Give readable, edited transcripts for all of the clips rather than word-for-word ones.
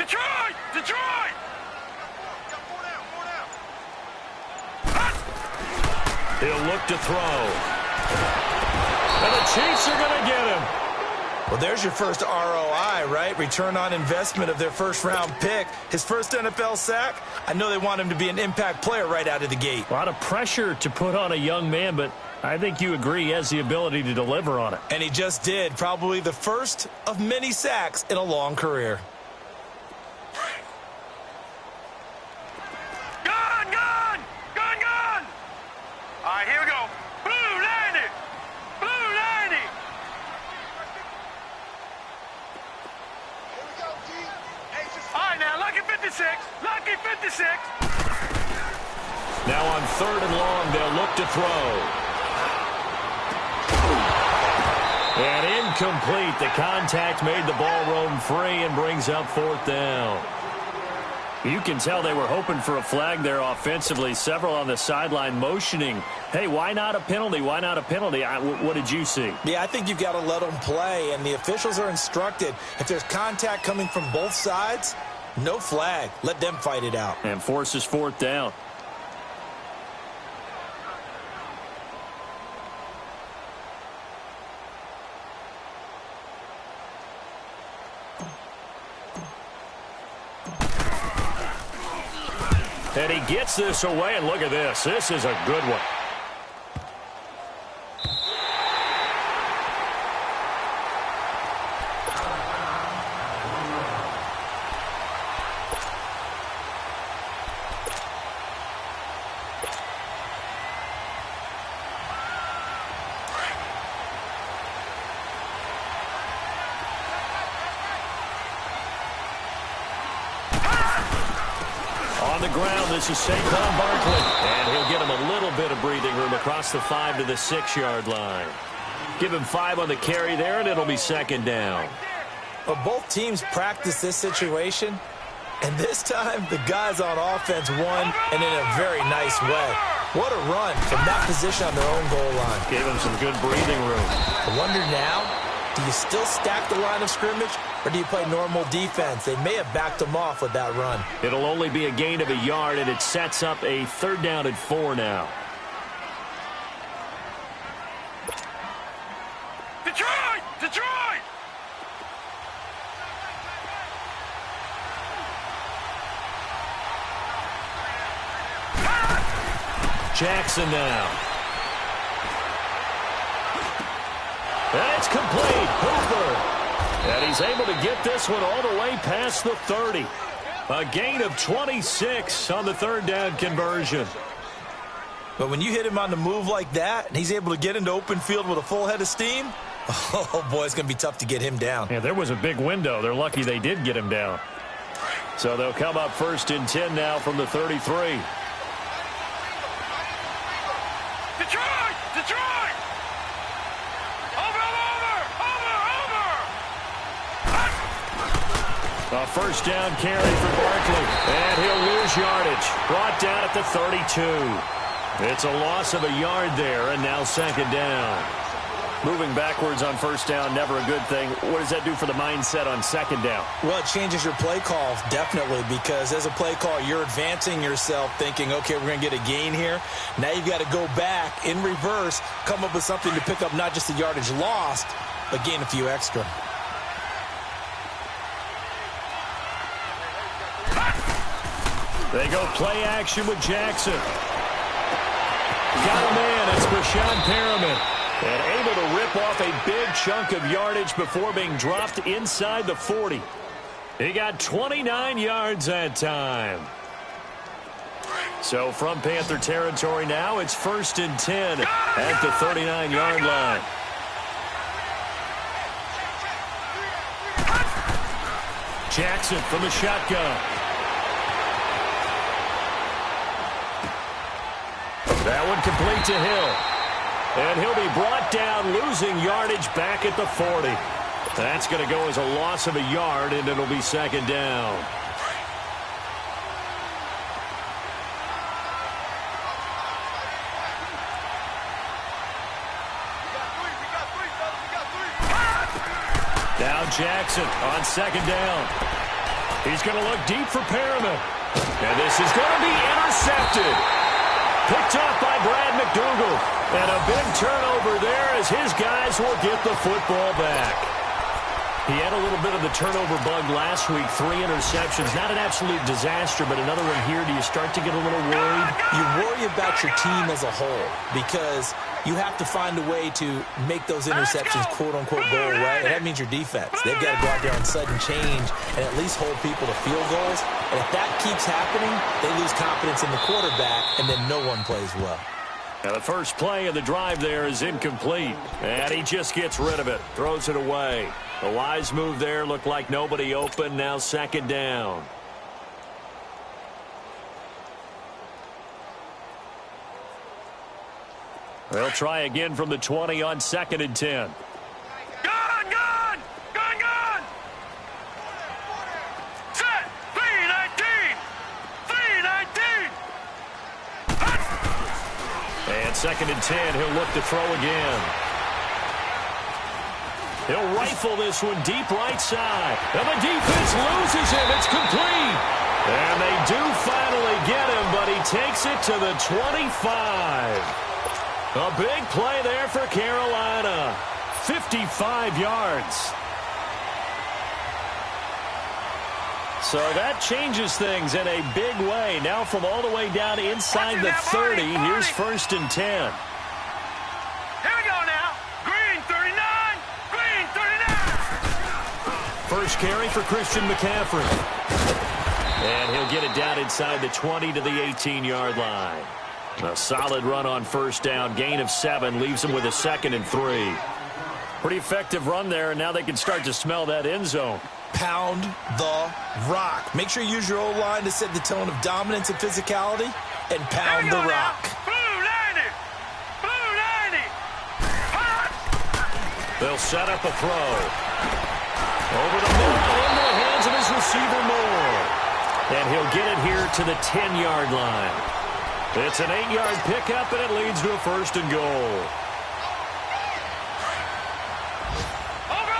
Detroit! Detroit! He'll look to throw. And the Chiefs are going to get him. Well, there's your first ROI, right? Return on investment of their first-round pick. His first NFL sack. I know they want him to be an impact player right out of the gate. A lot of pressure to put on a young man, but I think you agree he has the ability to deliver on it. And he just did. Probably the first of many sacks in a long career. Gun! Gun! Gun! Gun! All right, here we go. Blue 90! Blue 90! All right, now, lucky 56. Lucky 56. Now on 3rd and long, they'll look to throw. And incomplete. The contact made the ball roam free and brings up 4th down. You can tell they were hoping for a flag there offensively. Several on the sideline motioning, hey, why not a penalty? Why not a penalty? What did you see? Yeah, I think you've got to let them play, and the officials are instructed. If there's contact coming from both sides, no flag. Let them fight it out. And forces 4th down. And he gets this away, and look at this. This is a good one. This is Saquon Barkley, and he'll get him a little bit of breathing room across the 5 to the 6-yard line. Give him 5 on the carry there, and it'll be 2nd down. Well, both teams practice this situation, and this time the guys on offense won, and in a very nice way. What a run from that position on their own goal line. Gave him some good breathing room. I wonder now, do you still stack the line of scrimmage, or do you play normal defense? They may have backed them off with that run. It'll only be a gain of a yard, and it sets up a 3rd down and 4 now. Detroit! Detroit! Jackson now. And it's complete. Hooper. And he's able to get this one all the way past the 30. A gain of 26 on the 3rd down conversion. But when you hit him on the move like that, and he's able to get into open field with a full head of steam, oh, boy, it's going to be tough to get him down. Yeah, there was a big window. They're lucky they did get him down. So they'll come up 1st and 10 now from the 33. Detroit! Detroit! Over! A 1st down carry for Barkley. And he'll lose yardage. Brought down at the 32. It's a loss of a yard there, and now 2nd down. Moving backwards on 1st down, never a good thing. What does that do for the mindset on 2nd down? Well, it changes your play call, definitely, because as a play call, you're advancing yourself thinking, okay, we're going to get a gain here. Now you've got to go back in reverse, come up with something to pick up not just the yardage lost, but gain a few extra. They go play action with Jackson. Got a man. It's Brashad Perriman. And able to rip off a big chunk of yardage before being dropped inside the 40. He got 29 yards that time. So from Panther territory now, it's 1st and 10 at the 39-yard line. Jackson from the shotgun. That one complete to Hill. And he'll be brought down, losing yardage back at the 40. That's going to go as a loss of a yard, and it'll be 2nd down. Now Jackson on 2nd down. He's going to look deep for Perriman. And this is going to be intercepted. Picked off by Brad McDougal. And a big turnover there as his guys will get the football back. He had a little bit of the turnover bug last week. 3 interceptions. Not an absolute disaster, but another one here. Do you start to get a little worried? You worry about your team as a whole because you have to find a way to make those interceptions, quote-unquote, go away. And that means your defense. They've got to go out there on sudden change and at least hold people to field goals. And if that keeps happening, they lose confidence in the quarterback, and then no one plays well. Now the first play of the drive there is incomplete. And he just gets rid of it. Throws it away. A wise move there. Looked like nobody open. Now second down. They'll try again from the 20 on 2nd and 10. Gun! Set! 3-19! 3-19! And 2nd and 10, he'll look to throw again. He'll rifle this one deep right side. And the defense loses him. It's complete. And they do finally get him, but he takes it to the 25. A big play there for Carolina. 55 yards. So that changes things in a big way. Now from all the way down inside the 30, here's 1st and 10. Here we go now. Green 39. Green 39. First carry for Christian McCaffrey. And he'll get it down inside the 20 to the 18-yard line. A solid run on first down. Gain of 7 leaves him with a 2nd and 3. Pretty effective run there, and now they can start to smell that end zone. Pound the rock. Make sure you use your O-line to set the tone of dominance and physicality, and pound the rock. Blue 90. Blue 90. They'll set up a throw. Over the middle, into the hands of his receiver Moore. And he'll get it here to the 10-yard line. It's an 8-yard pickup, and it leads to a 1st and goal. Over.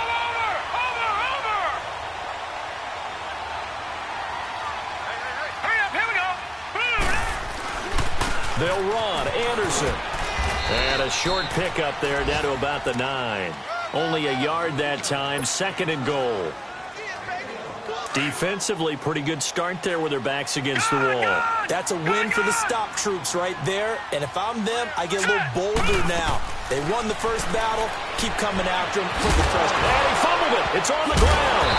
Hurry up, here we go. They'll run. Anderson. And a short pickup there down to about the 9. Only a yard that time. 2nd and goal. Defensively, pretty good start there with their backs against the wall. That's a win for the stop troops right there. And if I'm them, I get a little bolder now. They won the first battle. Keep coming after them. Put the pressure. And he fumbled it. It's on the ground.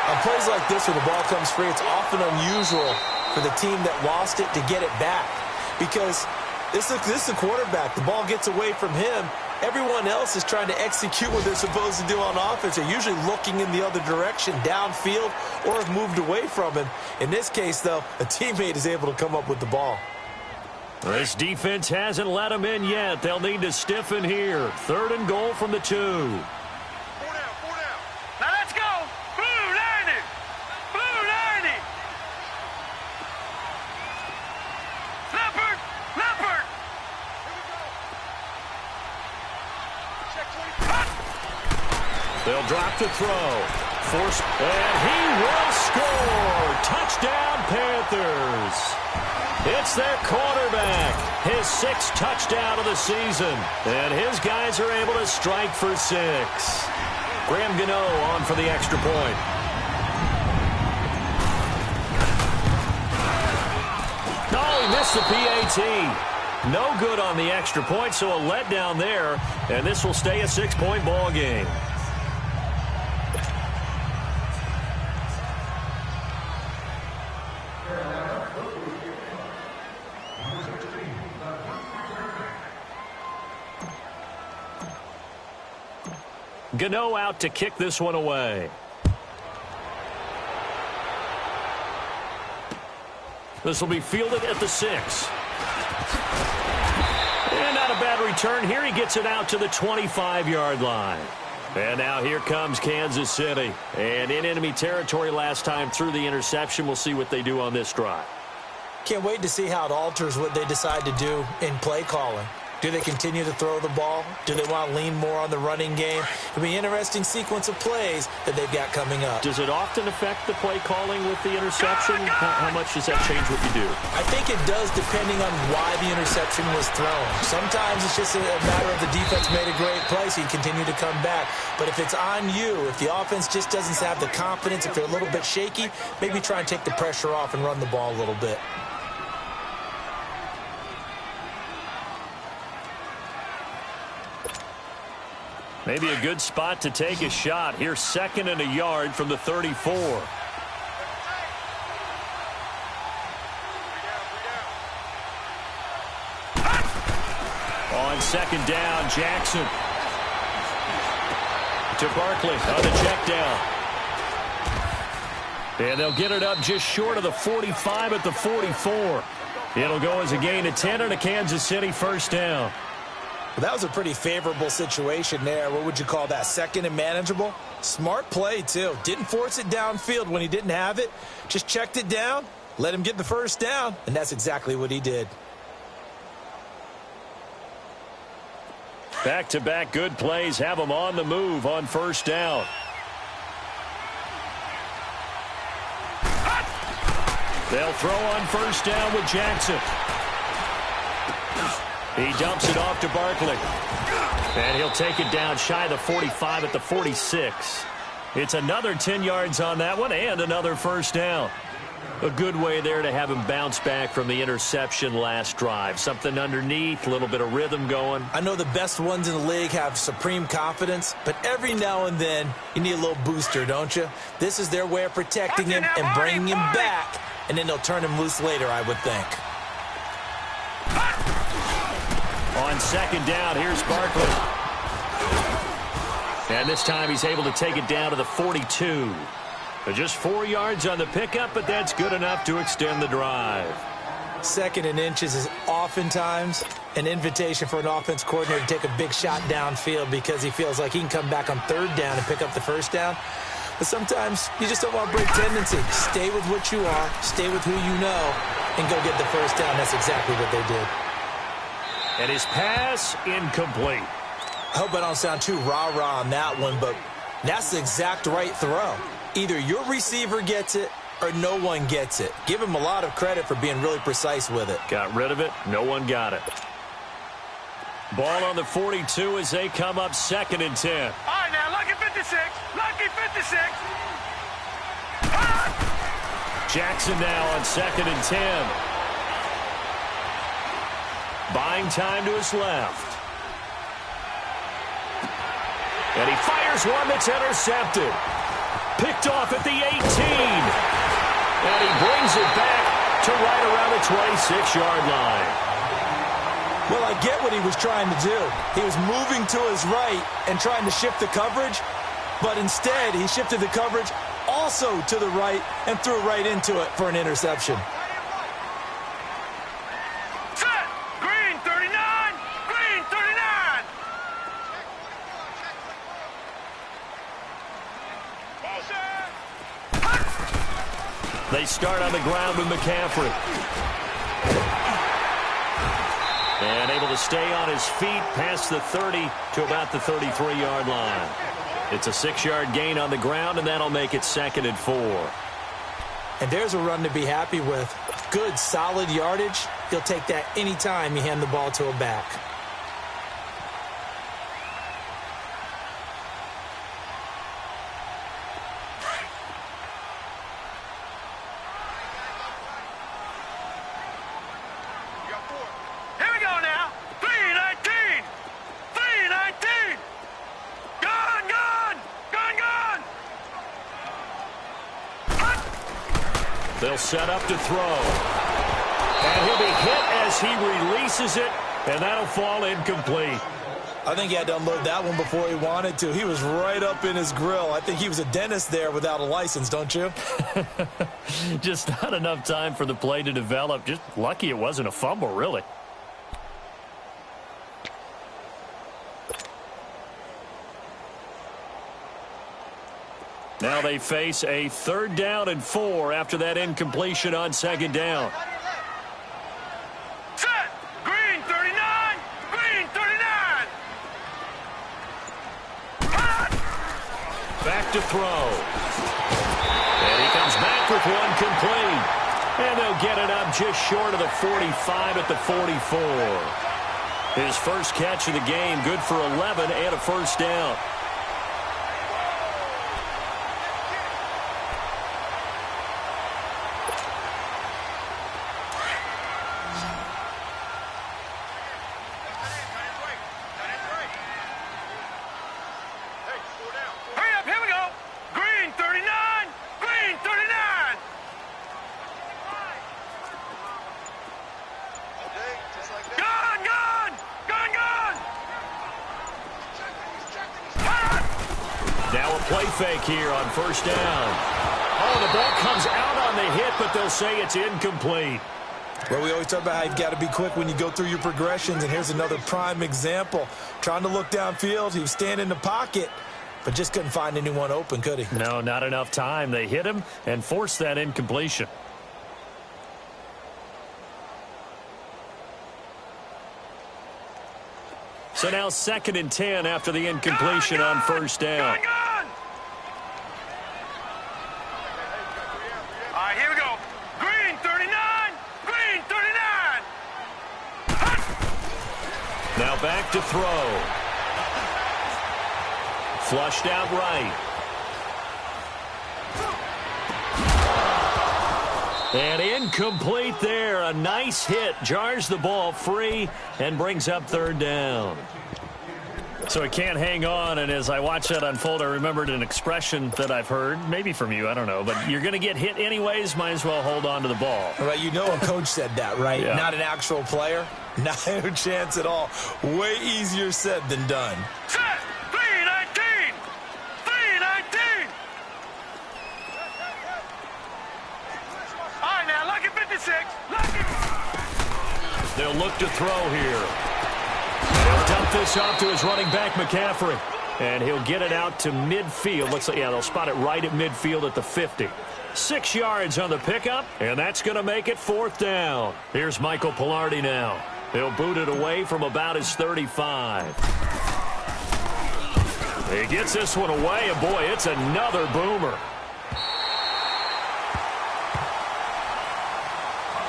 On plays like this where the ball comes free, it's often unusual for the team that lost it to get it back. Because this is the quarterback. The ball gets away from him. Everyone else is trying to execute what they're supposed to do on offense. They're usually looking in the other direction, downfield, or have moved away from him. In this case, though, a teammate is able to come up with the ball. This defense hasn't let them in yet. They'll need to stiffen here. 3rd and goal from the 2. 4 down. Now let's go. Blue 90. Blue 90. Leopard. They'll drop to throw. Force, and he will score. Touchdown, Panthers. It's their quarterback. His 6th touchdown of the season. And his guys are able to strike for 6. Graham Gano on for the extra point. No, he missed the PAT. No good on the extra point, so a letdown there. And this will stay a 6-point ball game. Gano out to kick this one away. This will be fielded at the 6. And not a bad return here. He gets it out to the 25-yard line. And now here comes Kansas City. And in enemy territory last time through the interception. We'll see what they do on this drive. Can't wait to see how it alters what they decide to do in play calling. Do they continue to throw the ball? Do they want to lean more on the running game? It'll be an interesting sequence of plays that they've got coming up. Does it often affect the play calling with the interception? How much does that change what you do? I think it does, depending on why the interception was thrown. Sometimes it's just a matter of the defense made a great play, so you continue to come back. But if it's on you, if the offense just doesn't have the confidence, if they're a little bit shaky, maybe try and take the pressure off and run the ball a little bit. Maybe a good spot to take a shot. Here's 2nd and a yard from the 34. On 2nd down, Jackson to Barkley on the check down. And they'll get it up just short of the 45 at the 44. It'll go as a gain of 10 and a Kansas City first down. Well, that was a pretty favorable situation there. What would you call that? 2nd and manageable? Smart play, too. Didn't force it downfield when he didn't have it. Just checked it down, let him get the first down, and that's exactly what he did. Back-to-back good plays have them on the move on first down. They'll throw on first down with Jackson. He dumps it off to Barkley. And he'll take it down shy of the 45 at the 46. It's another 10 yards on that one and another first down. A good way there to have him bounce back from the interception last drive. Something underneath, a little bit of rhythm going. I know the best ones in the league have supreme confidence, but every now and then you need a little booster, don't you? This is their way of protecting him and bringing him back, and then they'll turn him loose later, I would think. On 2nd down, here's Barkley. And this time he's able to take it down to the 42. Just 4 yards on the pickup, but that's good enough to extend the drive. 2nd and inches is oftentimes an invitation for an offense coordinator to take a big shot downfield because he feels like he can come back on 3rd down and pick up the first down. But sometimes you just don't want to break tendency. Stay with what you are, stay with who you know, and go get the first down. That's exactly what they did. And his pass incomplete. I hope I don't sound too rah-rah on that one, but that's the exact right throw. Either your receiver gets it or no one gets it. Give him a lot of credit for being really precise with it. Got rid of it. No one got it. Ball on the 42 as they come up 2nd and 10. All right, now, lucky 56. Lucky 56. Jackson now on 2nd and 10. Buying time to his left. And he fires one that's intercepted. Picked off at the 18. And he brings it back to right around the 26-yard line. Well, I get what he was trying to do. He was moving to his right and trying to shift the coverage, but instead he shifted the coverage also to the right and threw right into it for an interception. Set. Green 39. Green 39. Ball set. They start on the ground with McCaffrey. And able to stay on his feet past the 30 to about the 33-yard line. It's a 6-yard gain on the ground, and that'll make it 2nd and 4. And there's a run to be happy with. Good, solid yardage. He'll take that anytime you hand the ball to a back. Here we go now. 319. 319. Gone, gone. Gone, gone. They'll set up to throw. And he'll be hit as he releases it, and that'll fall incomplete. I think he had to unload that one before he wanted to. He was right up in his grill. I think he was a dentist there without a license, don't you? Just not enough time for the play to develop. Just lucky it wasn't a fumble, really. Now they face a 3rd down and 4 after that incompletion on 2nd down. Set. Green 39. Green back to throw. And he comes back with one complete. And they'll get it up just short of the 45 at the 44. His first catch of the game, good for 11 and a first down. Now a play fake here on first down. Oh, the ball comes out on the hit, but they'll say it's incomplete. Well, we always talk about how you've got to be quick when you go through your progressions, and here's another prime example. Trying to look downfield, he was standing in the pocket, but just couldn't find anyone open, could he? No, not enough time. They hit him and forced that incompletion. So now 2nd and 10 after the incompletion on first down. All right, here we go. Green 39. Green 39. Now back to throw. Flushed out right. And incomplete there. A nice hit. Jars the ball free and brings up 3rd down. So he can't hang on, and as I watched that unfold, I remembered an expression that I've heard, maybe from you, I don't know, but you're going to get hit anyways, might as well hold on to the ball. Right, you know a coach said that, right? Yeah. Not an actual player. Not a chance at all. Way easier said than done. Set. 319. 319. All right, now, lucky 56. Lucky. They'll look to throw here. They'll dump this off to his running back, McCaffrey. And he'll get it out to midfield. Looks like, yeah, they'll spot it right at midfield at the 50. 6 yards on the pickup, and that's going to make it 4th down. Here's Michael Pilardi now. He'll boot it away from about his 35. He gets this one away, and boy, it's another boomer.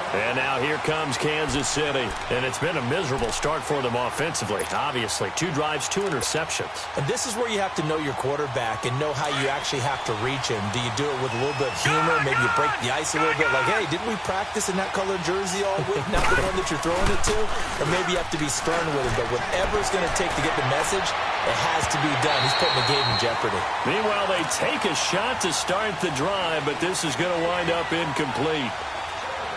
And now here comes Kansas City. And it's been a miserable start for them offensively, obviously. 2 drives, 2 interceptions. And this is where you have to know your quarterback and know how you actually have to reach him. Do you do it with a little bit of humor? Maybe you break the ice a little bit. Like, hey, didn't we practice in that colored jersey all week? Not the one that you're throwing it to? Or maybe you have to be stern with him. But whatever it's going to take to get the message, it has to be done. He's putting the game in jeopardy. Meanwhile, they take a shot to start the drive, but this is going to wind up incomplete.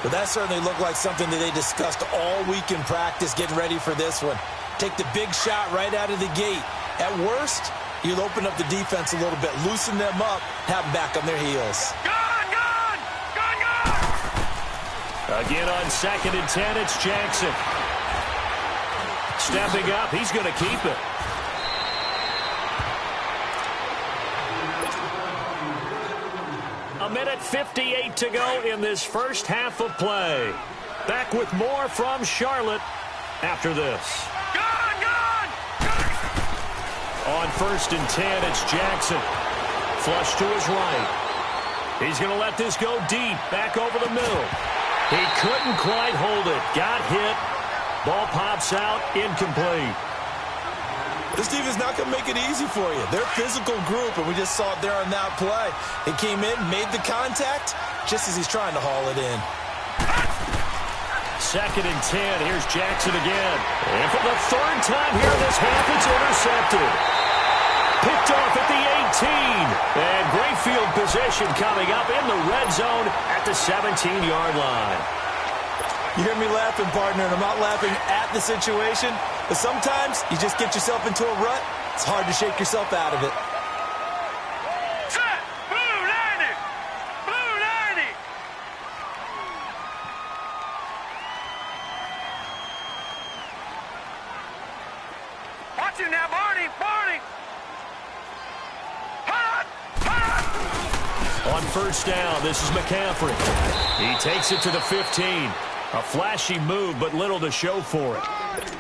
But that certainly looked like something that they discussed all week in practice, getting ready for this one. Take the big shot right out of the gate. At worst, you'll open up the defense a little bit, loosen them up, have them back on their heels. Gone, gone, gone, gone. Again on 2nd and 10, it's Jackson. Stepping up, he's going to keep it. A minute 58 to go in this first half of play. Back with more from Charlotte after this. Gone, gone, gone. On 1st and 10, it's Jackson. Flush to his right. He's going to let this go deep, back over the middle. He couldn't quite hold it. Got hit. Ball pops out, incomplete. This team is not going to make it easy for you. They're a physical group, and we just saw it there on that play. He came in, made the contact, just as he's trying to haul it in. 2nd and 10. Here's Jackson again. And for the 3rd time here this half, it's intercepted. Picked off at the 18. And great field position coming up in the red zone at the 17-yard line. You hear me laughing, partner, and I'm not laughing at the situation, but sometimes you just get yourself into a rut. It's hard to shake yourself out of it. Set. Blue 90. Blue 90. Watch him now, Barney. Barney. Hot. Hot. On 1st down, this is McCaffrey. He takes it to the 15. A flashy move, but little to show for it.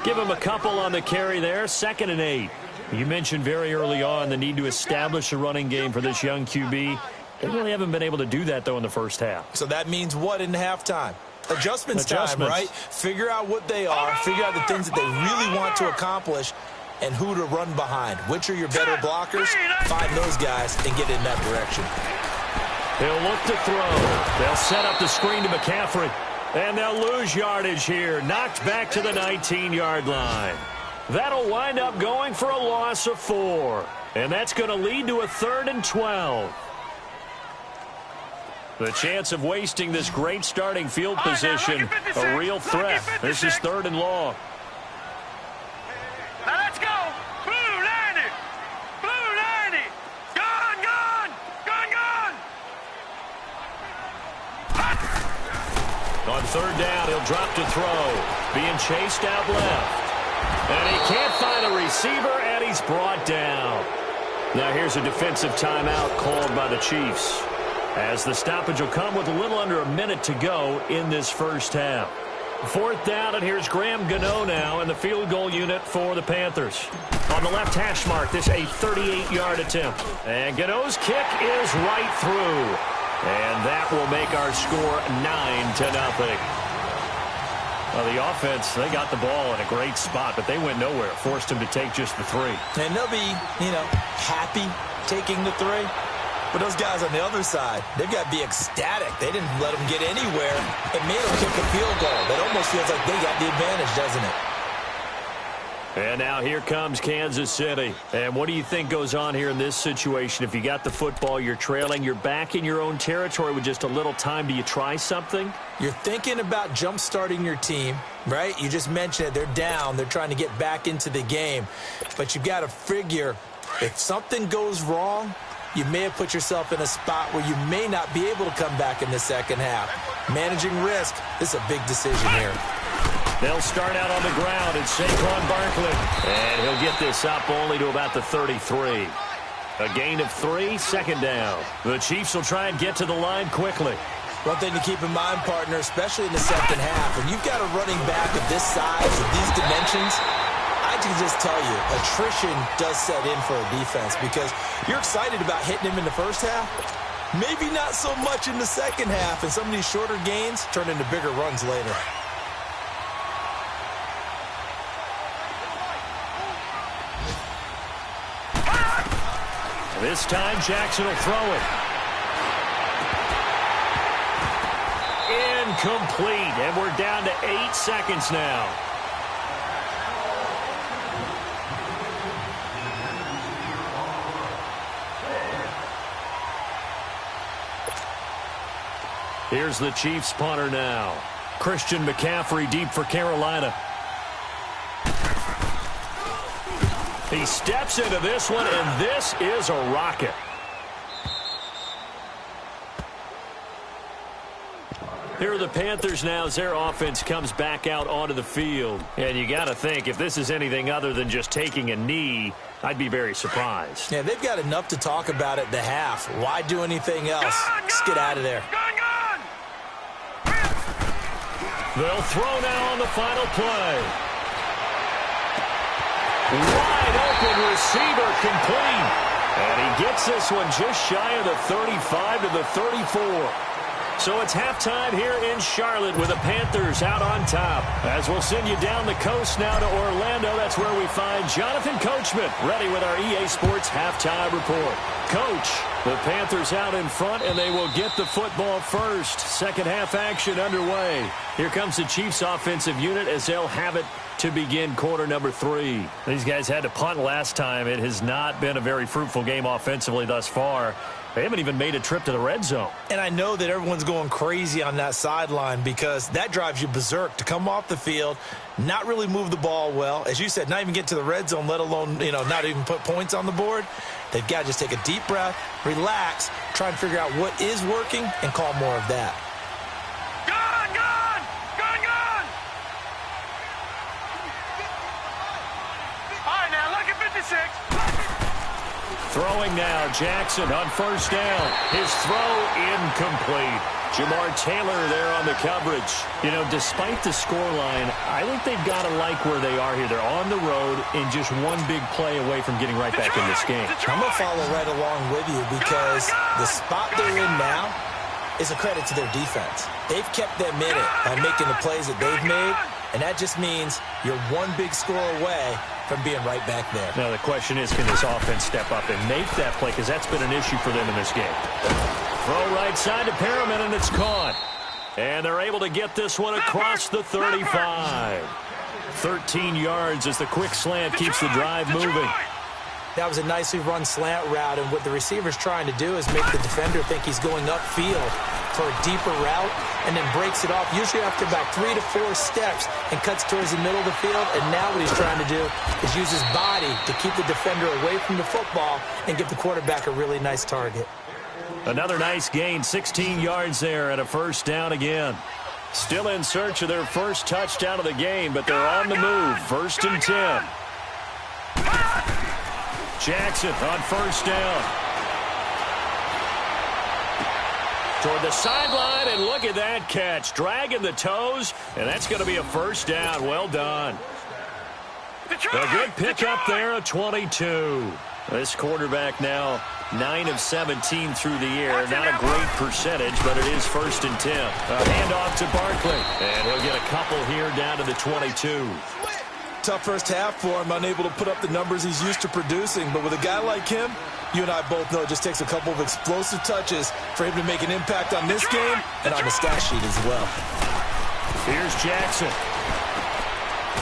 Give him a couple on the carry there. 2nd and 8. You mentioned very early on the need to establish a running game for this young QB. They really haven't been able to do that, though, in the first half. So that means what in halftime? Adjustments time, right? Figure out what they are, figure out the things that they really want to accomplish, and who to run behind. Which are your better blockers? Find those guys and get in that direction. They'll look to throw. They'll set up the screen to McCaffrey. And they'll lose yardage here. Knocked back to the 19-yard line. That'll wind up going for a loss of 4. And that's going to lead to a 3rd and 12. The chance of wasting this great starting field position, a real threat. This is 3rd and long. Now let's go. Blue 90. Blue 90. Gone, gone. Gone, gone. On 3rd down, he'll drop to throw. Being chased out left. And he can't find a receiver, and he's brought down. Now here's a defensive timeout called by the Chiefs, as the stoppage will come with a little under a minute to go in this first half. 4th down, and here's Graham Gano now in the field goal unit for the Panthers. On the left hash mark, this a 38-yard attempt. And Gano's kick is right through. And that will make our score 9-0. Well, the offense, they got the ball in a great spot, but they went nowhere. Forced him to take just the 3. And they'll be, happy taking the 3. But those guys on the other side, they've got to be ecstatic. They didn't let them get anywhere. It made them kick a field goal. That almost feels like they got the advantage, doesn't it? And now here comes Kansas City. And what do you think goes on here in this situation? If you got the football, you're trailing, you're back in your own territory with just a little time. Do you try something? You're thinking about jump-starting your team, right? You just mentioned it. They're down. They're trying to get back into the game. But you've got to figure, if something goes wrong, you may have put yourself in a spot where you may not be able to come back in the second half. Managing risk, this is a big decision here. They'll start out on the ground. It's Saquon Barkley. And he'll get this up only to about the 33. A gain of 3, 2nd down. The Chiefs will try and get to the line quickly. One thing to keep in mind, partner, especially in the second half, when you've got a running back of this size, of these dimensions, I can just tell you, attrition does set in for a defense because you're excited about hitting him in the first half. Maybe not so much in the second half, and some of these shorter gains turn into bigger runs later. This time, Jackson will throw it. Incomplete, and we're down to 8 seconds now. Here's the Chiefs punter now. Christian McCaffrey deep for Carolina. He steps into this one, and this is a rocket. Here are the Panthers now as their offense comes back out onto the field. And you got to think, if this is anything other than just taking a knee, I'd be very surprised. Yeah, they've got enough to talk about at the half. Why do anything else? Just get out of there. They'll throw now on the final play. Wide open receiver complete. And he gets this one just shy of the 35 to the 34. So it's halftime here in Charlotte with the Panthers out on top. As we'll send you down the coast now to Orlando, that's where we find Jonathan Coachman ready with our EA Sports halftime report. Coach, the Panthers out in front, and they will get the football first. Second half action underway. Here comes the Chiefs offensive unit as they'll have it to begin quarter number 3. These guys had to punt last time. It has not been a very fruitful game offensively thus far. They haven't even made a trip to the red zone. And I know that everyone's going crazy on that sideline because that drives you berserk to come off the field, not really move the ball well. As you said, not even get to the red zone, let alone, not even put points on the board. They've got to just take a deep breath, relax, try and figure out what is working, and call more of that. Gone, gone! Gone, gone! All right, now look at 56. Throwing now, Jackson on first down. His throw incomplete. Jamar Taylor there on the coverage. You know, despite the scoreline, I think they've got to like where they are here. They're on the road and just one big play away from getting right back in this game. I'm going to follow right along with you because the spot they're in now is a credit to their defense. They've kept them in it by making the plays that they've made, and that just means you're one big score away from being right back there. Now the question is, can this offense step up and make that play, because that's been an issue for them in this game. Throw right side to Perriman, and it's caught. And they're able to get this one across the 35. 13 yards as the quick slant keeps the drive moving. That was a nicely run slant route, and what the receiver's trying to do is make the defender think he's going upfield for a deeper route and then breaks it off, usually after about 3 to 4 steps, and cuts towards the middle of the field. And now what he's trying to do is use his body to keep the defender away from the football and give the quarterback a really nice target. Another nice gain, 16 yards there, and a first down again. Still in search of their first touchdown of the game, but they're on the move. 1st and 10. Jackson on first down. Toward the sideline, and look at that catch. Dragging the toes, and that's going to be a first down. Well done. A good pickup there, a 22. This quarterback now 9 of 17 through the air. Not a great percentage, but it is 1st and 10. A handoff to Barkley, and he'll get a couple here down to the 22. Tough first half for him, unable to put up the numbers he's used to producing. But with a guy like him, you and I both know it just takes a couple of explosive touches for him to make an impact on this game and on the stat sheet as well. Here's Jackson.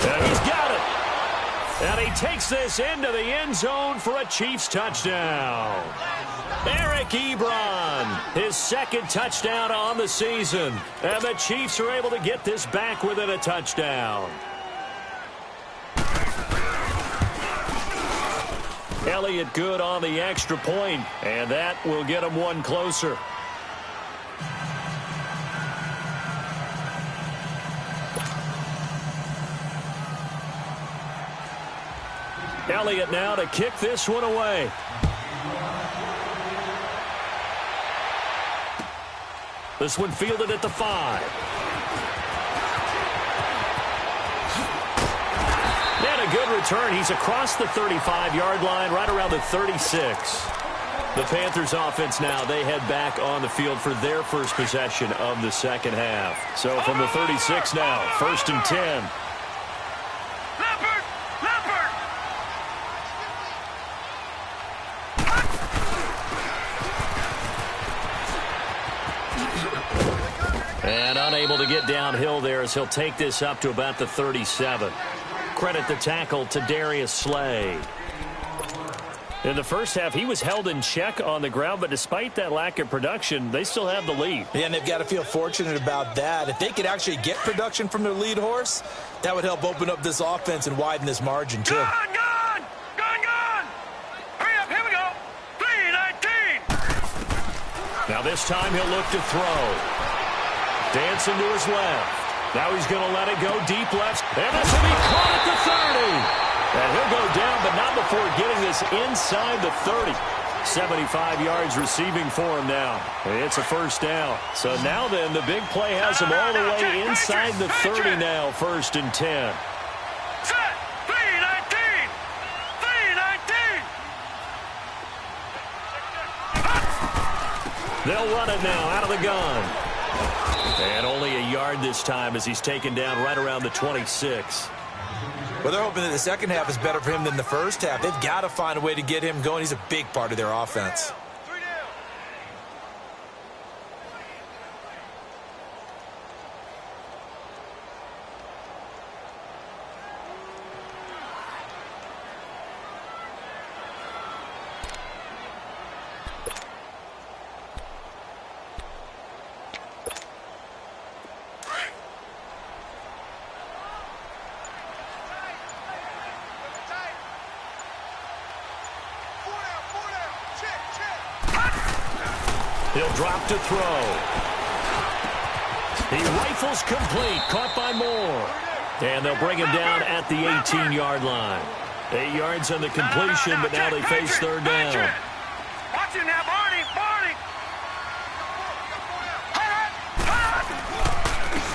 And he's got it. And he takes this into the end zone for a Chiefs touchdown. Eric Ebron, his 2nd touchdown on the season. And the Chiefs are able to get this back within a touchdown. Elliott good on the extra point, and that will get him one closer. Elliott now to kick this one away. This one fielded at the 5. Good return. He's across the 35-yard line, right around the 36. The Panthers offense now, they head back on the field for their first possession of the second half. So from the 36 now, 1st and 10. And unable to get downhill there as he'll take this up to about the 37. Credit the tackle to Darius Slay. In the first half, he was held in check on the ground, but despite that lack of production, they still have the lead. Yeah, and they've got to feel fortunate about that. If they could actually get production from their lead horse, that would help open up this offense and widen this margin, too. Gone! Hurry up, here we go. 3-19. Now this time he'll look to throw. Dancing to his left. Now he's going to let it go deep left. And this will be caught at the 30. And he'll go down, but not before getting this inside the 30. 75 yards receiving for him now. It's a first down. So now then, the big play has him all the way inside the 30 now, 1st and 10. Set. 3-19. 3-19. They'll run it now out of the gun. And only a yard this time as he's taken down right around the 26. Well, they're hoping that the second half is better for him than the first half. They've got to find a way to get him going. He's a big part of their offense. He'll drop to throw. He rifles complete, caught by Moore. And they'll bring him down at the 18-yard line. 8 yards on the completion, but now they face third down. Watch it now, Barney.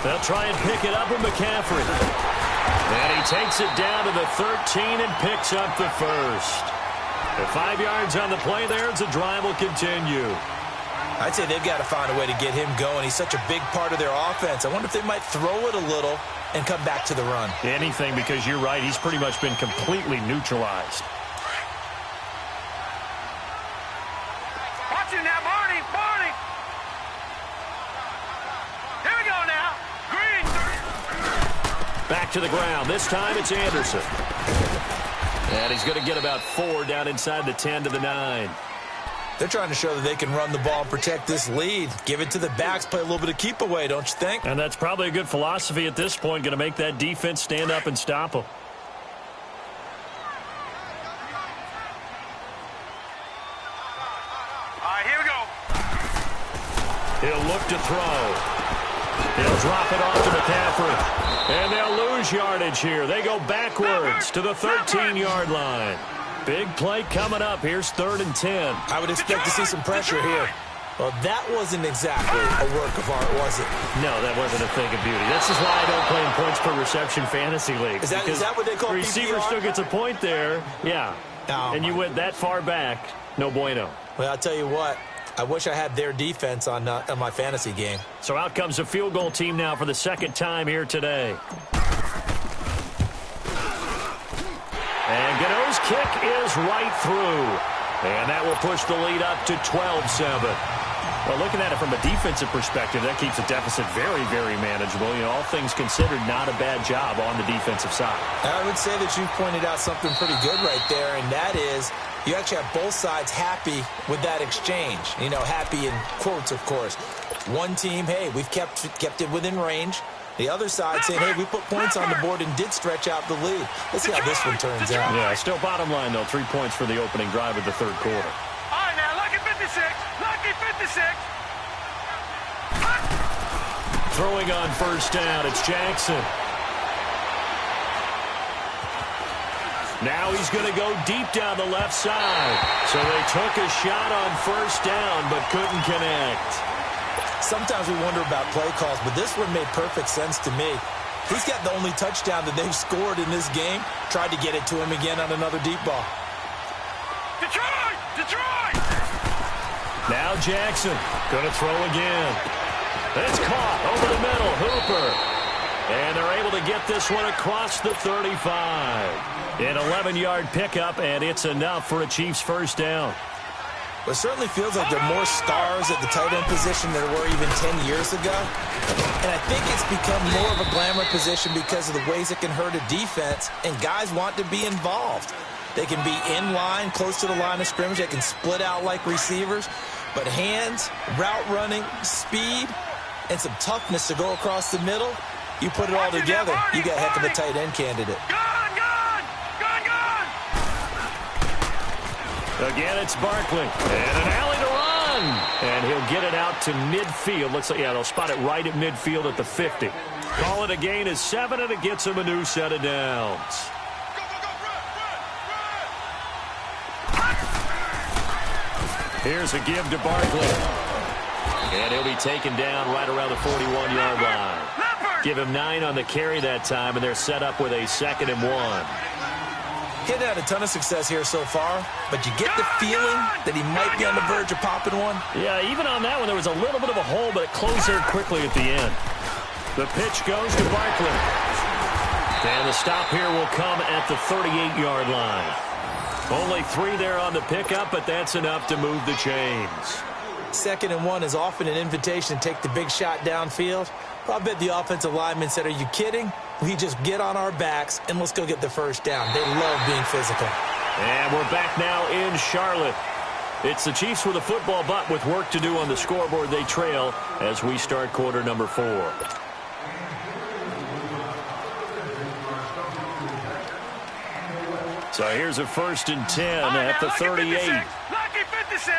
They'll try and pick it up with McCaffrey. And he takes it down to the 13 and picks up the first. The 5 yards on the play there as the drive will continue. I'd say they've got to find a way to get him going. He's such a big part of their offense. I wonder if they might throw it a little and come back to the run. Anything, because you're right. He's pretty much been completely neutralized. Watch it now, Barney. Barney. Here we go now. Green. Back to the ground. This time it's Anderson. And he's going to get about 4 down inside the 10 to the 9. They're trying to show that they can run the ball and protect this lead. Give it to the backs, play a little bit of keep away, don't you think? And that's probably a good philosophy at this point, going to make that defense stand up and stop them. All right, here we go. He'll look to throw. He'll drop it off to McCaffrey. And they'll lose yardage here. They go backwards to the 13-yard line. Big play coming up. Here's 3rd and 10. I would expect to see some pressure here. Well, that wasn't exactly a work of art, was it? No, that wasn't a thing of beauty. This is why I don't play in points per reception fantasy league. Is that what they call receiver PPR? still gets a point there. Yeah. Oh, and you went that far back. No bueno. Well, I'll tell you what. I wish I had their defense on my fantasy game. So out comes the field goal team now for the second time here today. And Gano's kick is right through. And that will push the lead up to 12-7. Well, looking at it from a defensive perspective, that keeps the deficit very, very manageable. You know, all things considered, not a bad job on the defensive side. I would say that you pointed out something pretty good right there, and that is you actually have both sides happy with that exchange. You know, happy in quotes, of course. One team, hey, we've kept it within range. The other side saying, hey, we put points on the board and did stretch out the lead. Let's see how this one turns out. Yeah, still bottom line, though, 3 points for the opening drive of the third quarter. All right, now, lucky 56. Lucky 56. Throwing on first down, it's Jackson. Now he's going to go deep down the left side. So they took a shot on first down, but couldn't connect. Sometimes we wonder about play calls, but this one made perfect sense to me. He's got the only touchdown that they've scored in this game. Tried to get it to him again on another deep ball. Detroit! Detroit! Now Jackson going to throw again. It's caught over the middle. Hooper. And they're able to get this one across the 35. An 11-yard pickup, and it's enough for a Chiefs first down. Well, it certainly feels like there are more stars at the tight end position than there were even 10 years ago. And I think it's become more of a glamour position because of the ways it can hurt a defense, and guys want to be involved. They can be in line, close to the line of scrimmage. They can split out like receivers. But hands, route running, speed, and some toughness to go across the middle, you put it all together, you got a heck of a tight end candidate. Again, it's Barkley. And an alley to run. And he'll get it out to midfield. Looks like, yeah, they'll spot it right at midfield at the 50. Call it a gain of 7, and it gets him a new set of downs. Here's a give to Barkley. And he'll be taken down right around the 41-yard line. Give him 9 on the carry that time, and they're set up with a 2nd and 1. He's had a ton of success here so far, but you get the feeling that he might be on the verge of popping one. Yeah, even on that one, there was a little bit of a hole, but it closed there quickly at the end. The pitch goes to Barkley. And the stop here will come at the 38-yard line. Only 3 there on the pickup, but that's enough to move the chains. 2nd and 1 is often an invitation to take the big shot downfield. I bet the offensive lineman said, are you kidding? We just get on our backs and let's go get the first down. They love being physical. And we're back now in Charlotte. It's the Chiefs with a football, but with work to do on the scoreboard. They trail as we start quarter number 4. So here's a 1st and 10 at the 38. Lucky 56.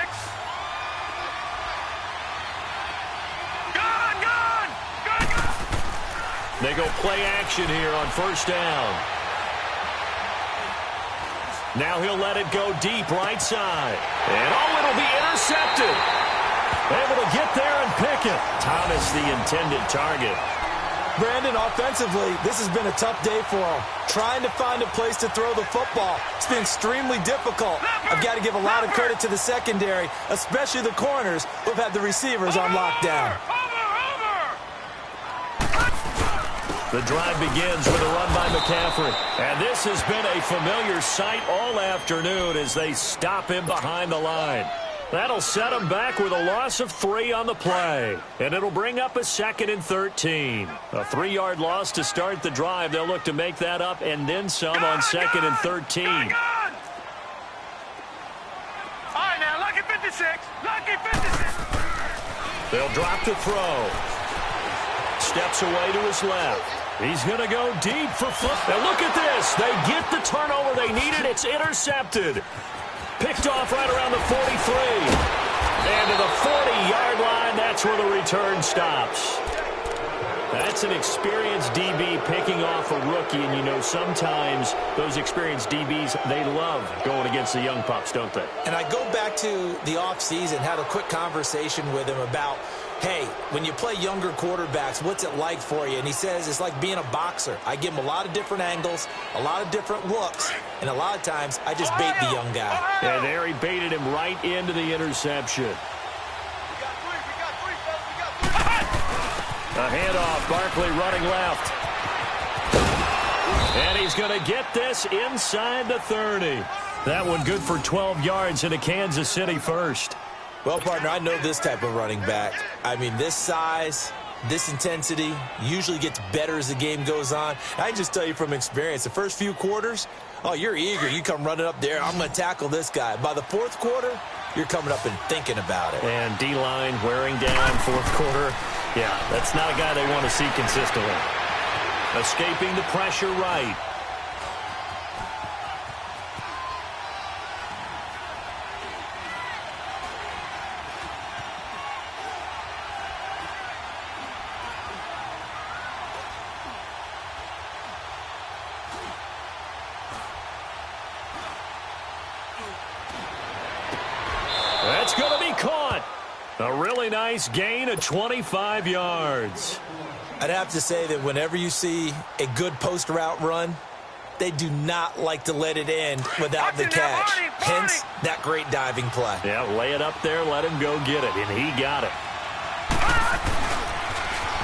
They go play action here on first down. Now he'll let it go deep right side. And it'll be intercepted. Able to get there and pick it. Thomas, the intended target. Brandon, offensively, this has been a tough day for him. Trying to find a place to throw the football. It's been extremely difficult. I've got to give a lot of credit to the secondary, especially the corners who've had the receivers on lockdown. The drive begins with a run by McCaffrey. And this has been a familiar sight all afternoon as they stop him behind the line. That'll set him back with a loss of 3 on the play. And it'll bring up a 2nd and 13. A 3-yard loss to start the drive. They'll look to make that up and then some on 2nd and 13. All right, now, lucky 56. Lucky 56. They'll drop the throw. Steps away to his left. He's going to go deep for football. Now look at this. They get the turnover they needed. It's intercepted. Picked off right around the 43. And to the 40-yard line, that's where the return stops. That's an experienced DB picking off a rookie, and you know sometimes those experienced DBs, they love going against the young pups, don't they? And I go back to the offseason, had a quick conversation with him about, hey, when you play younger quarterbacks, what's it like for you? And he says it's like being a boxer. I give him a lot of different angles, a lot of different looks, and a lot of times I just bait the young guy. And there he baited him right into the interception. A handoff, Barkley running left. And he's going to get this inside the 30. That one good for 12 yards into Kansas City first. Well, partner, I know this type of running back. I mean, this size, this intensity usually gets better as the game goes on. I can just tell you from experience, the first few quarters, oh, you're eager. You come running up there, I'm going to tackle this guy. By the fourth quarter, you're coming up and thinking about it. And D-line wearing down fourth quarter. Yeah, that's not a guy they want to see consistently. Escaping the pressure right. That's going to be caught. A really nice gain of 25 yards. I'd have to say that whenever you see a good post route run, they do not like to let it end without the catch. Hence, that great diving play. Yeah, lay it up there, let him go get it, and he got it.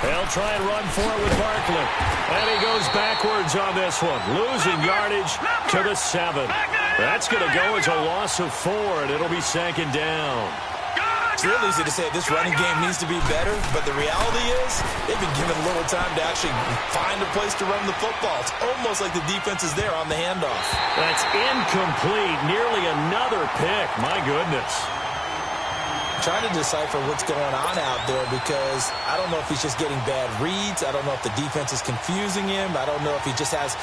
They'll try and run for it with Barkley. And he goes backwards on this one, losing yardage to the 7. That's going to go as a loss of 4, and it'll be 2nd down. It's real easy to say this running game needs to be better, but the reality is they've been given a little time to actually find a place to run the football. It's almost like the defense is there on the handoff. That's incomplete. Nearly another pick. My goodness. Trying to decipher what's going on out there because I don't know if he's just getting bad reads. I don't know if the defense is confusing him. I don't know if he just has,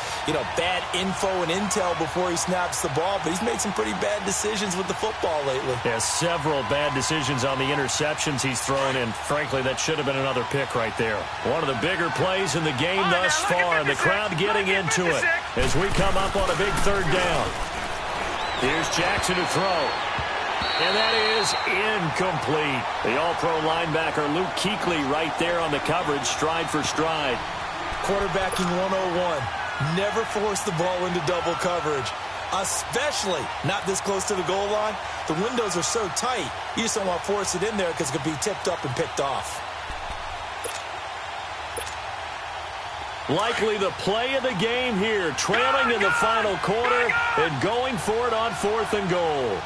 bad info and intel before he snaps the ball. But he's made some pretty bad decisions with the football lately. Yeah, several bad decisions on the interceptions he's thrown, and frankly, that should have been another pick right there. One of the bigger plays in the game thus far, and the crowd getting into it as we come up on a big 3rd down. Here's Jackson to throw. And that is incomplete. The all-pro linebacker Luke Kuechly right there on the coverage, stride for stride. Quarterbacking 101. Never force the ball into double coverage, especially not this close to the goal line. The windows are so tight, you just don't want to force it in there because it could be tipped up and picked off. Likely the play of the game here, trailing in the final quarter and going for it on 4th and goal.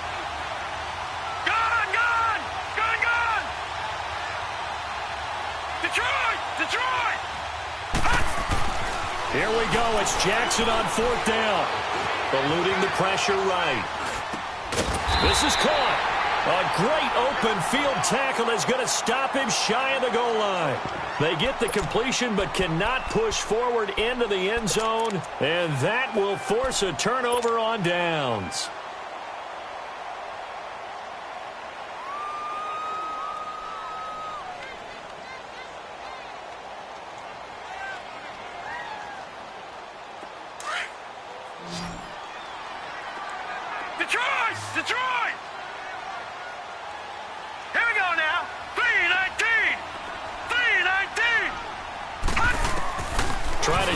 Detroit! Here we go. It's Jackson on 4th down. Eluding the pressure right. This is caught. A great open field tackle is going to stop him shy of the goal line. They get the completion but cannot push forward into the end zone, and that will force a turnover on downs. Detroit! Here we go now. 3-19.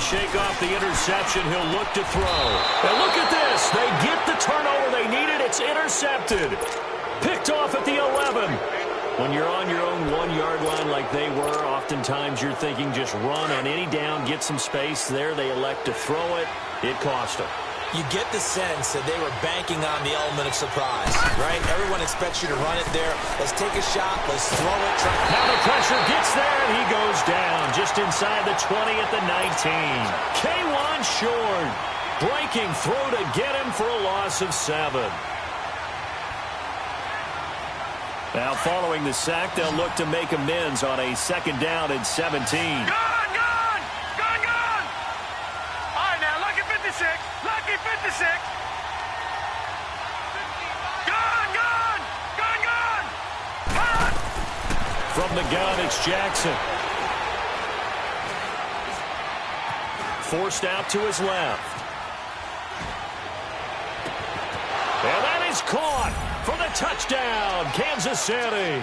shake off the interception, he'll look to throw. And look at this. They get the turnover they needed. It's intercepted. Picked off at the 11. When you're on your own 1-yard line like they were, oftentimes you're thinking just run on any down, get some space. There they elect to throw it. It cost them. You get the sense that they were banking on the element of surprise, right? Everyone expects you to run it there. Let's take a shot. Let's throw it. Now the pressure gets there, and he goes down just inside the 20 at the 19. K1 short. Breaking through to get him for a loss of 7. Now following the sack, they'll look to make amends on a 2nd down and 17. Gone! All right, now, lucky 56. Lucky 56. Gone! From the gun, it's Jackson. Forced out to his left. And that is caught for the touchdown, Kansas City.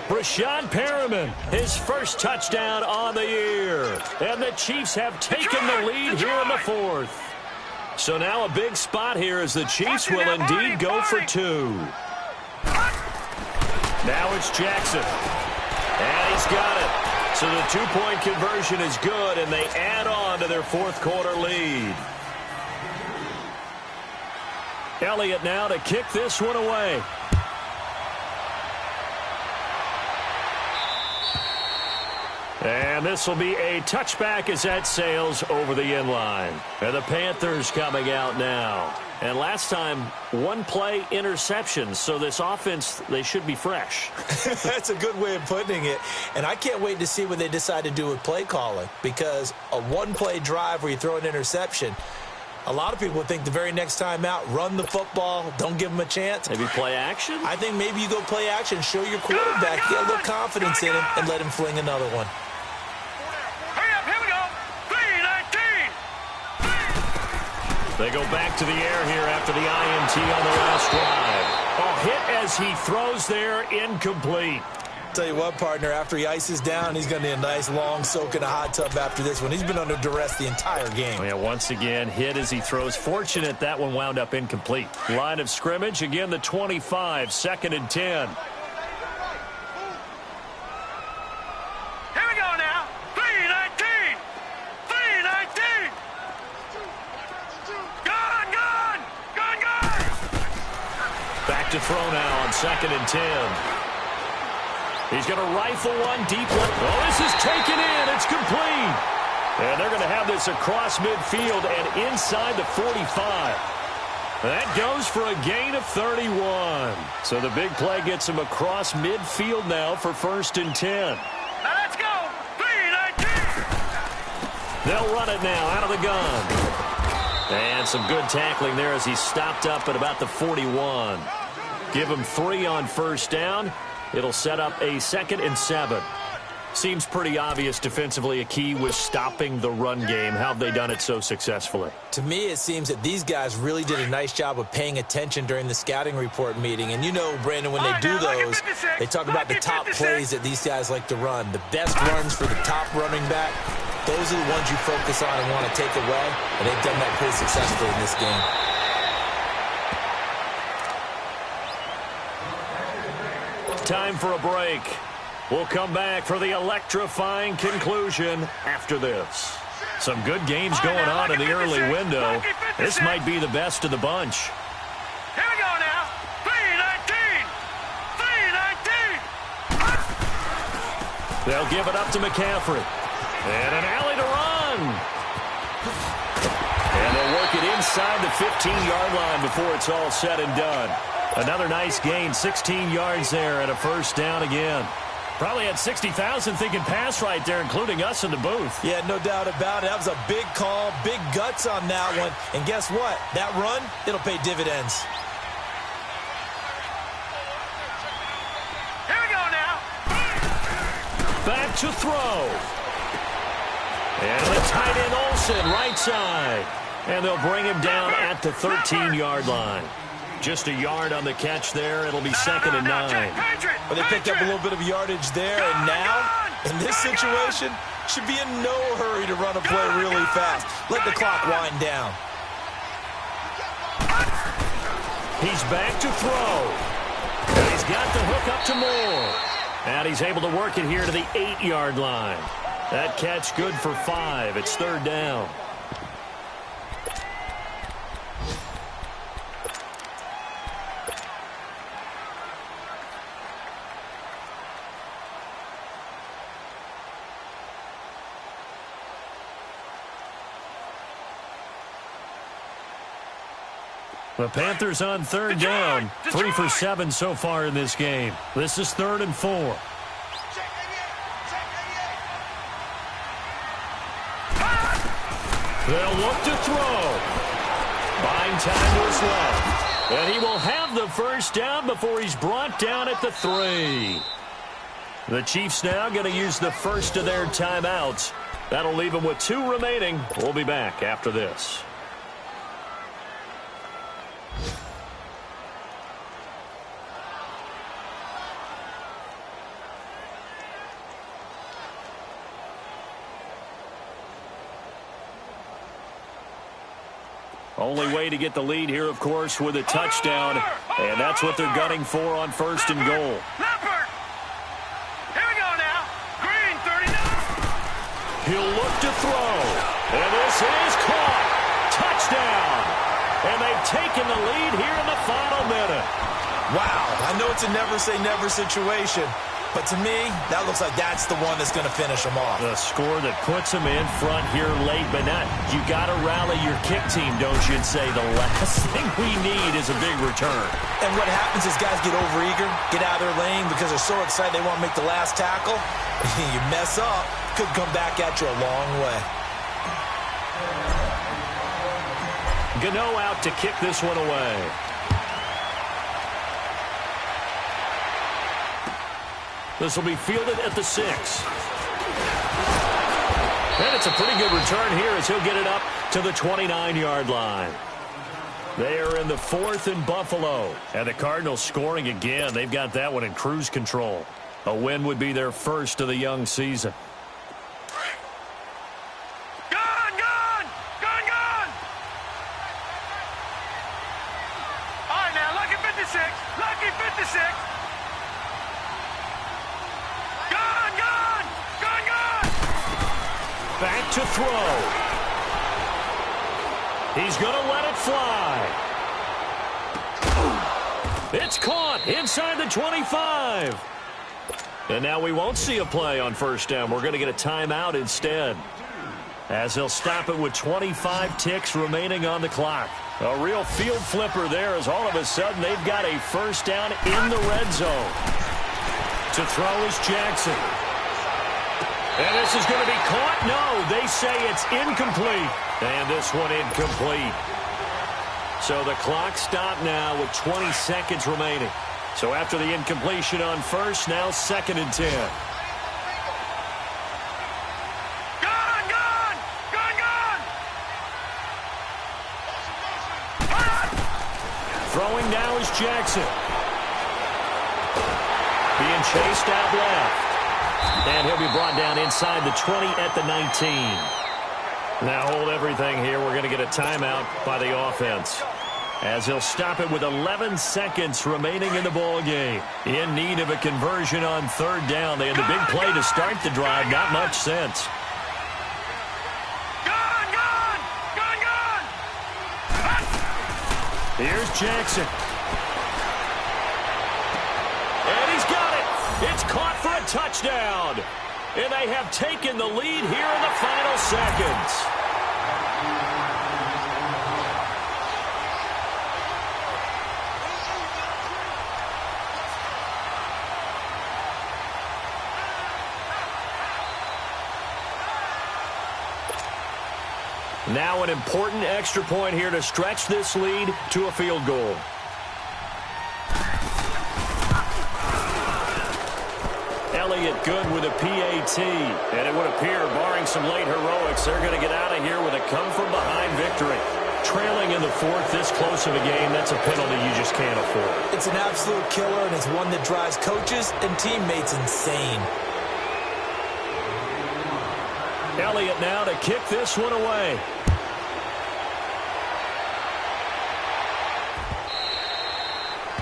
Brashad Perriman, his first touchdown on the year. And the Chiefs have taken the lead here in the 4th. So now a big spot here as the Chiefs will indeed go for 2. Now it's Jackson. And he's got it. So the 2-point conversion is good, and they add on to their 4th quarter lead. Elliott now to kick this one away. And this will be a touchback as that sails over the end line. And the Panthers coming out now. And last time, 1-play interception. So this offense, they should be fresh. That's a good way of putting it. And I can't wait to see what they decide to do with play calling. Because a 1-play drive where you throw an interception, a lot of people would think the very next time out, run the football, don't give them a chance. Maybe play action? I think maybe you go play action, show your quarterback, get a little confidence in him, and let him fling another one. Hurry up, here we go. 3-19. They go back to the air here after the INT on the last drive. A hit as he throws there, incomplete. Tell you what, partner, after he ices down, he's going to need a nice long soak in a hot tub after this one. He's been under duress the entire game. Oh, yeah, once again, hit as he throws. Fortunate that one wound up incomplete. Line of scrimmage, again the 25, 2nd and 10. Here we go now. 3-19. 3-19. Gone. Back to throw now on 2nd and 10. He's going to rifle one deep left. Oh, this is taken in. It's complete. And they're going to have this across midfield and inside the 45. That goes for a gain of 31. So the big play gets him across midfield now for 1st and 10. Now let's go. 3-19. They'll run it now out of the gun. And some good tackling there as he stopped up at about the 41. Give him 3 on 1st down. It'll set up a 2nd and 7. Seems pretty obvious defensively a key was stopping the run game. How have they done it so successfully? To me, it seems that these guys really did a nice job of paying attention during the scouting report meeting. And you know, Brandon, when they do those, they talk about the top plays that these guys like to run. The best runs for the top running back, those are the ones you focus on and want to take away. And they've done that pretty successfully in this game. Time for a break. We'll come back for the electrifying conclusion after this. Some good games going on in the early window. This might be the best of the bunch. Here we go now. 3-19. 3-19. They'll give it up to McCaffrey. And an alley to run. And they'll work it inside the 15-yard line before it's all said and done. Another nice gain, 16 yards there and a 1st down again. Probably had 60,000 thinking pass right there, including us in the booth. Yeah, no doubt about it. That was a big call, big guts on that one. And guess what? That run, it'll pay dividends. Here we go now. Back to throw. And the tight end Olsen, right side. And they'll bring him down at the 13-yard line. Just a yard on the catch there. It'll be 2nd and 9. Well, they picked up a little bit of yardage there, and now In this situation, should be in no hurry to run a play really fast. Let the clock wind down. He's back to throw. And he's got the hook up to Moore. And he's able to work it here to the 8-yard line. That catch good for 5. It's third down. The Panthers on third down. 3 for 7 so far in this game. This is 3rd and 4. They'll look to throw. Buying time was left. And he will have the first down before he's brought down at the 3. The Chiefs now going to use the first of their timeouts. That'll leave them with 2 remaining. We'll be back after this. Only way to get the lead here, of course, with a touchdown. And that's what they're gunning for on 1st and goal. Leopard! Here we go now. Green, 39. He'll look to throw. And this is caught. Touchdown. And they've taken the lead here in the final minute. Wow, I know it's a never-say-never situation, but to me, that looks like that's the one that's going to finish them off. The score that puts them in front here late, but not. You got to rally your kick team, don't you, and say the last thing we need is a big return. And what happens is guys get overeager, get out of their lane because they're so excited they want to make the last tackle. You mess up, could come back at you a long way. Gano out to kick this one away. This will be fielded at the 6. And it's a pretty good return here as he'll get it up to the 29-yard line. They are in the 4th and Buffalo. And the Cardinals scoring again. They've got that one in cruise control. A win would be their first of the young season. Gone, gone! Gone, gone! All right, now, lucky 56. Lucky 56. Back to throw. He's going to let it fly. It's caught inside the 25. And now we won't see a play on 1st down. We're going to get a timeout instead, as they'll stop it with 25 ticks remaining on the clock. A real field flipper there, as all of a sudden they've got a 1st down in the red zone. To throw is Jackson. And this is going to be caught. No, they say it's incomplete. And this one incomplete. So the clock stopped now with 20 seconds remaining. So after the incompletion on 1st, now 2nd and 10. Gone, gone! Gone, gone! Throwing now is Jackson. Being chased out left. And he'll be brought down inside the 20 at the 19. Now hold everything here. We're going to get a timeout by the offense, as he'll stop it with 11 seconds remaining in the ball game. In need of a conversion on 3rd down. They had the big play to start the drive. Not much sense. Gone, gone! Gone, gone! Here's Jackson. And he's got it. It's caught for a touchdown. And they have taken the lead here in the final seconds. Now an important extra point here to stretch this lead to a field goal. Elliott good with a PAT. And it would appear, barring some late heroics, they're going to get out of here with a come-from-behind victory. Trailing in the 4th, this close of a game, that's a penalty you just can't afford. It's an absolute killer, and it's one that drives coaches and teammates insane. Elliott now to kick this one away.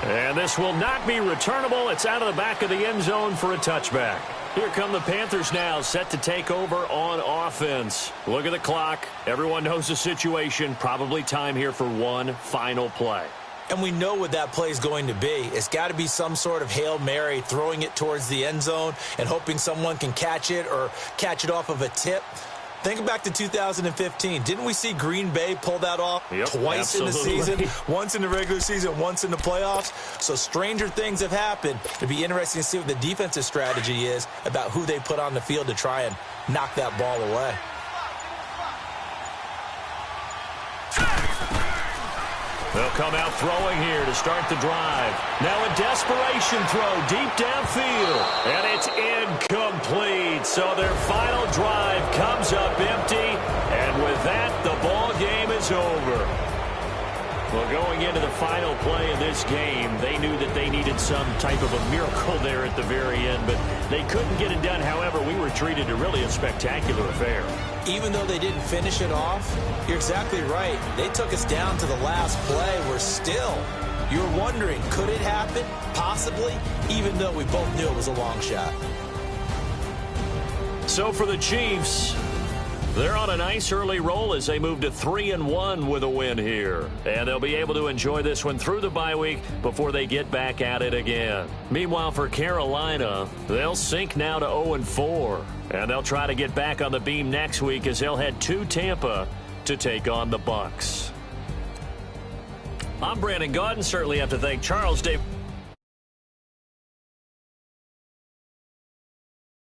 And this will not be returnable. It's out of the back of the end zone for a touchback. Here come the Panthers now, set to take over on offense. Look at the clock. Everyone knows the situation. Probably time here for one final play. And we know what that play is going to be. It's got to be some sort of Hail Mary, throwing it towards the end zone and hoping someone can catch it or catch it off of a tip. Think back to 2015. Didn't we see Green Bay pull that off twice in the season? Once in the regular season, once in the playoffs. So stranger things have happened. It'd be interesting to see what the defensive strategy is about who they put on the field to try and knock that ball away. They'll come out throwing here to start the drive. Now a desperation throw deep downfield. And it's incomplete. So their final drive comes up empty. And with that, the ball game is over. Well, going into the final play of this game, they knew that they needed some type of a miracle there at the very end, but they couldn't get it done. However, we were treated to really a spectacular affair. Even though they didn't finish it off, you're exactly right. They took us down to the last play. We're still, you're wondering, could it happen? Possibly, even though we both knew it was a long shot. So for the Chiefs, they're on a nice early roll as they move to 3-1 with a win here. And they'll be able to enjoy this one through the bye week before they get back at it again. Meanwhile, for Carolina, they'll sink now to 0-4. And they'll try to get back on the beam next week as they'll head to Tampa to take on the Bucs. I'm Brandon Gaudin. Certainly have to thank Charles Dave.